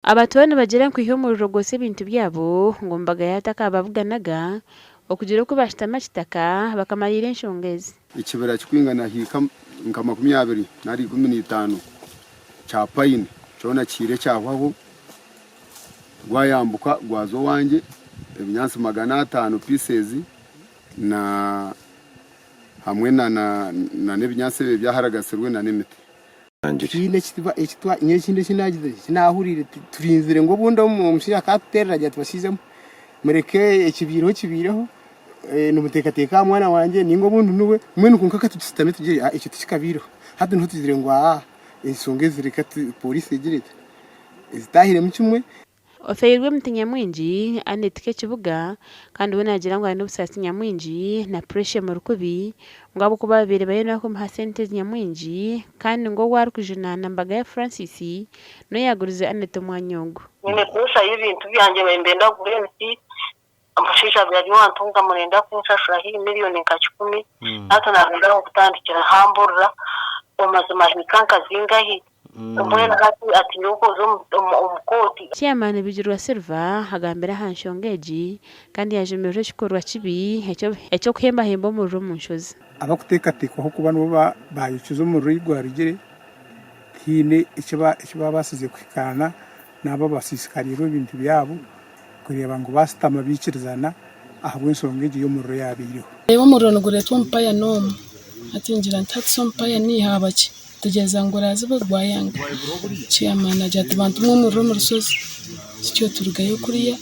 Abatwana bagera ku ihumuriro rwose ibintu byabo ngo mbaga yataka bavuganaga okugira ko bashitama kitaka bakamarira enshongezi ikibera kikwingana hika nka 20 nari 15 cha pine cyona kire cyahwaho rwayambuka rwazo wanje ebinyansi 500 pieces na hamwe na nebinyansi byaharagasirwe na nemete Kine kitwa nyekinde kinagize kinahurire turinzire ngo bunda mu mushya katerera jya tubashizemo mureke kibireho n'umutekateka mwana wanje ningo buntu nuwe mwe nukunkaka tugisitame tugire icyo tukabiro hadi nto tuzire ngo insongezi reka police igirite izitahire mu kimwe Ofeirwe mutinya mwinji anetike kibuga kandi we nagira ngo ari n'ubusasi nyamwinji na pressure mu rukubi ngabo kuba babere bayena ko muhasente nyamwinji kandi ngo warukujana na mbaga ya Francis no yagurize Aneto Mwanyongo nyine kusa y'ibintu byanje bembenda gurenti amashisha byari wantunga murenda kunshashura hi miliyoni nka 10 hata narunda gutandikira hamburra umazima hikanka zingahi ati nuko zo umukoti Chairman Bijirwa Silva hagambera hanshongeji kandi yajemeje shikorwa kibi ecyo kuhemba hembo mu rumushozi abakuteka ho kuba no bayicuzo mu rwigwa rigere kine icyo basize kwikana nabo basisikariro ibintu byabo kureba ngo basitama bikirizana ahabwe nsongeji yo mu ro yabiriho reba mu rono guretwa mpaya nomu atingira ntatso mpaya ni habaki tugeza ngo razi bagwayanga Chairman ajya abantu mu mu rusozi cyo turugayo kuriya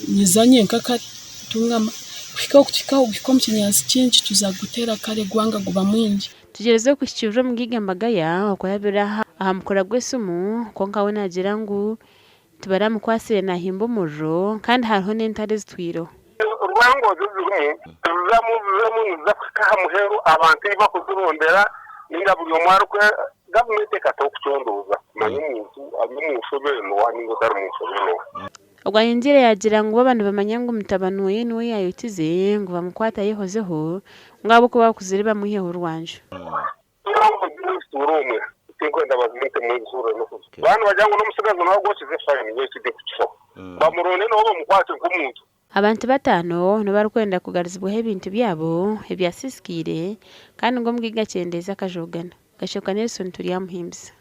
nyizanye nkaka tungama kwikaho bikomcyenyansi cyinshi tuzagutera kare gwanga guba mwinji tugereze ku kiciro mgiga mbagaya okwabira ahamukora gwesumu konka we nagira ngo tubara mukwasire na himbo murro kandi hariho n'entare zitwiro urwango zuzumwe zamu zafika muheru abantu bakuzurondera ninga buri mwarukwe gavumenti katokuchondoza manyi muntu ari mu shobero no wani ngo dar mu shobero Ogwayinjire yagira ngo abantu bamanya ngo mutabanuye niwe yayutize ngo bamukwata yehozeho ngabo ko bakuzire bamuhe urwanje urumwe tinkwenda bazimite mu zuro no bantu bajyango no musigazo nawo goshize fine wese de kucho bamurone no bamukwate nk'umuntu Abantu batano no barukwenda kugarizibwa ibintu byabo ebyasiskire kandi ngo mbwiga cyendeza kajogana gashoka Nelson turi yamuhimbiza